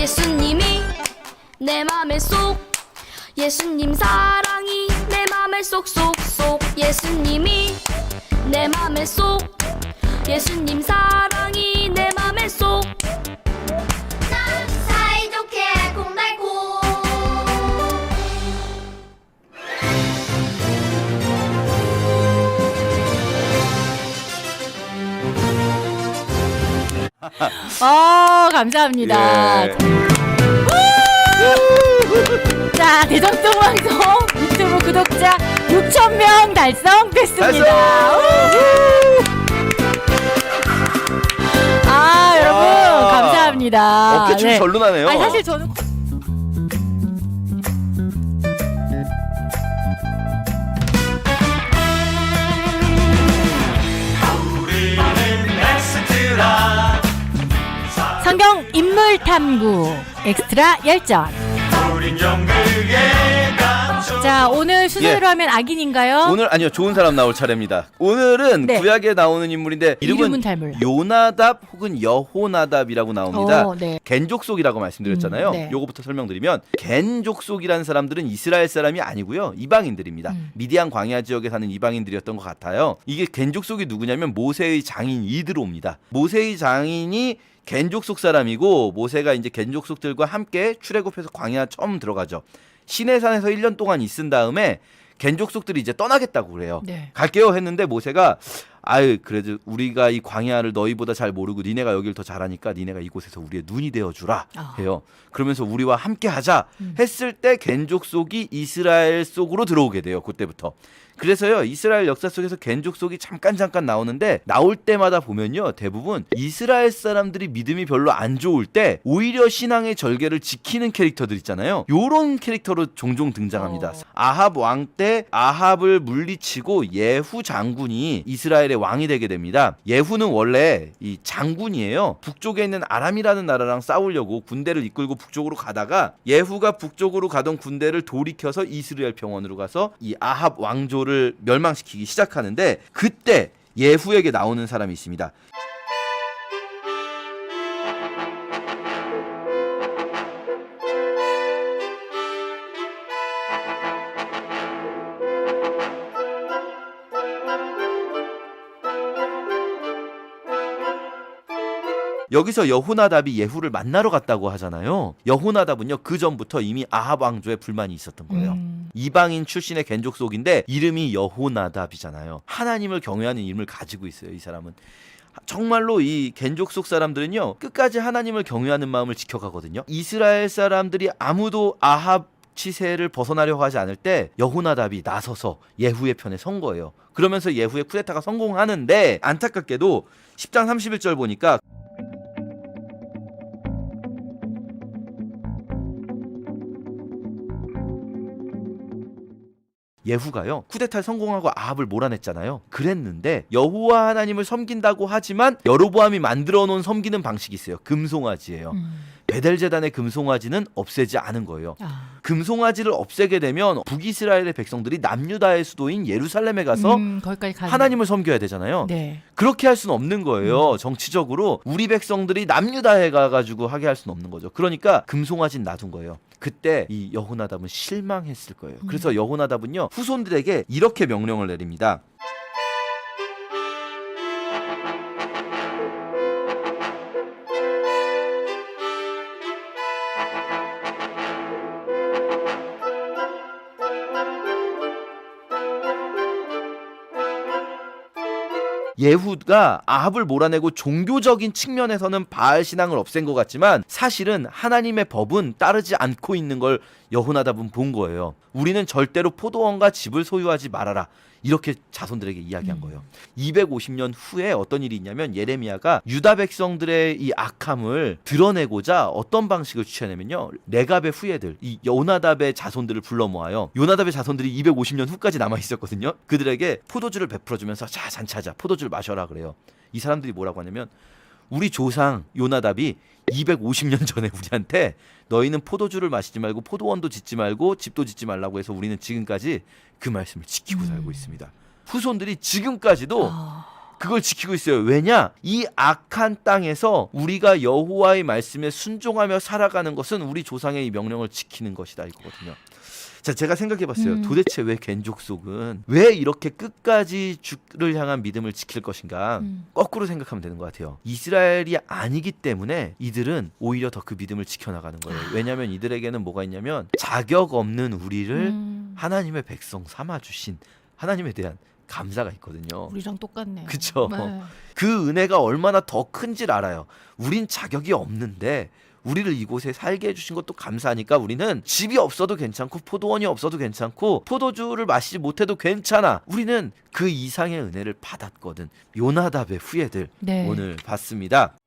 예수님이 내 맘에 쏙 예수님 사랑이 내 맘에 쏙쏙쏙 예수님이 내 맘에 쏙 예수님 사랑이 내 맘에 쏙 난 사이좋게 알콩달콩 감사합니다. 예. 자, 대전통방송 유튜브 구독자 6,000명 달성됐습니다. 여러분 감사합니다. 어깨춤이 절로 나네요. 아니, 사실 저는 성경 인물 탐구 엑스트라 열전. 자, 오늘 순서대로 하면 악인인가요? 오늘 아니요, 좋은 사람 나올 차례입니다. 오늘은 네. 구약에 나오는 인물인데 이름은 닮을. 요나답 혹은 여호나답이라고 나옵니다. 네. 겐 족속이라고 말씀드렸잖아요. 네. 요거부터 설명드리면 겐 족속이라는 사람들은 이스라엘 사람이 아니고요, 이방인들입니다. 미디안 광야 지역에 사는 이방인들이었던 것 같아요. 이게 겐 족속이 누구냐면 모세의 장인 이드로입니다. 모세의 장인이 겐 족속 사람이고, 모세가 이제 겐 족속들과 함께 출애굽해서 광야 처음 들어가죠. 시내산에서 1년 동안 있은 다음에 겐 족속들이 이제 떠나겠다고 그래요. 네. 갈게요 했는데 모세가 그래도 우리가 이 광야를 너희보다 잘 모르고 니네가 여기를 더 잘하니까 니네가 이곳에서 우리의 눈이 되어주라 해요. 그러면서 우리와 함께 하자 했을 때 겐 족속이 이스라엘 속으로 들어오게 돼요. 그때부터. 그래서요, 이스라엘 역사 속에서 겐 족속이 잠깐 나오는데, 나올 때마다 보면요, 대부분 이스라엘 사람들이 믿음이 별로 안 좋을 때 오히려 신앙의 절개를 지키는 캐릭터들 있잖아요. 요런 캐릭터로 종종 등장합니다. 아합 왕 때 아합을 물리치고 예후 장군이 이스라엘의 왕이 되게 됩니다. 예후는 원래 이 장군이에요. 북쪽에 있는 아람이라는 나라랑 싸우려고 군대를 이끌고 북쪽으로 가다가, 예후가 북쪽으로 가던 군대를 돌이켜서 이스라엘 평원으로 가서 이 아합 왕조를 멸망시키기 시작하는데, 그때 예후에게 나오는 사람이 있습니다. 여기서 여호나답이 예후를 만나러 갔다고 하잖아요. 여호나답은요, 그 전부터 이미 아합 왕조에 불만이 있었던 거예요. 이방인 출신의 겐 족속인데 이름이 여호나답이잖아요. 하나님을 경외하는 이름을 가지고 있어요. 이 사람은 정말로 이 겐 족속 사람들은요, 끝까지 하나님을 경외하는 마음을 지켜가거든요. 이스라엘 사람들이 아무도 아합 치세를 벗어나려고 하지 않을 때 여호나답이 나서서 예후의 편에 선 거예요. 그러면서 예후의 쿠데타가 성공하는데, 안타깝게도 10장 31절 보니까 예후가요, 쿠데타에 성공하고 아합을 몰아냈잖아요. 그랬는데 여호와 하나님을 섬긴다고 하지만 여로보암이 만들어 놓은 섬기는 방식이 있어요. 금송아지예요. 베델 제단의 금송아지는 없애지 않은 거예요. 금송아지를 없애게 되면 북이스라엘의 백성들이 남유다의 수도인 예루살렘에 가서 하나님을 섬겨야 되잖아요. 네. 그렇게 할 수는 없는 거예요. 정치적으로 우리 백성들이 남유다에 가가지고 하게 할 수는 없는 거죠. 그러니까 금송아지는 놔둔 거예요. 그때 이 여호나답은 실망했을 거예요. 그래서 여호나답은요, 후손들에게 이렇게 명령을 내립니다. 예후가 아합을 몰아내고 종교적인 측면에서는 바알 신앙을 없앤 것 같지만, 사실은 하나님의 법은 따르지 않고 있는 걸 여호나답은 본 거예요. 우리는 절대로 포도원과 집을 소유하지 말아라, 이렇게 자손들에게 이야기한 거예요. 250년 후에 어떤 일이 있냐면, 예레미야가 유다 백성들의 이 악함을 드러내고자 어떤 방식을 취하냐면요, 레갑의 후예들, 이 요나답의 자손들을 불러 모아요. 요나답의 자손들이 250년 후까지 남아 있었거든요. 그들에게 포도주를 베풀어주면서 자, 잔치하자, 포도주를 마셔라 그래요. 이 사람들이 뭐라고 하냐면, 우리 조상 요나답이 250년 전에 우리한테 너희는 포도주를 마시지 말고 포도원도 짓지 말고 집도 짓지 말라고 해서 우리는 지금까지 그 말씀을 지키고 살고 있습니다. 후손들이 지금까지도 그걸 지키고 있어요. 왜냐? 이 악한 땅에서 우리가 여호와의 말씀에 순종하며 살아가는 것은 우리 조상의 이 명령을 지키는 것이다 이거거든요. 자, 제가 생각해봤어요. 도대체 왜 겐족속은 왜 이렇게 끝까지 주를 향한 믿음을 지킬 것인가? 거꾸로 생각하면 되는 것 같아요. 이스라엘이 아니기 때문에 이들은 오히려 더 그 믿음을 지켜나가는 거예요. 왜냐하면 이들에게는 뭐가 있냐면 자격 없는 우리를 하나님의 백성 삼아주신 하나님에 대한 감사가 있거든요. 우리랑 똑같네요. 그쵸? 네. 그 은혜가 얼마나 더 큰지를 알아요. 우린 자격이 없는데 우리를 이곳에 살게 해주신 것도 감사하니까 우리는 집이 없어도 괜찮고 포도원이 없어도 괜찮고 포도주를 마시지 못해도 괜찮아. 우리는 그 이상의 은혜를 받았거든. 요나답의 후예들 네. 오늘 봤습니다.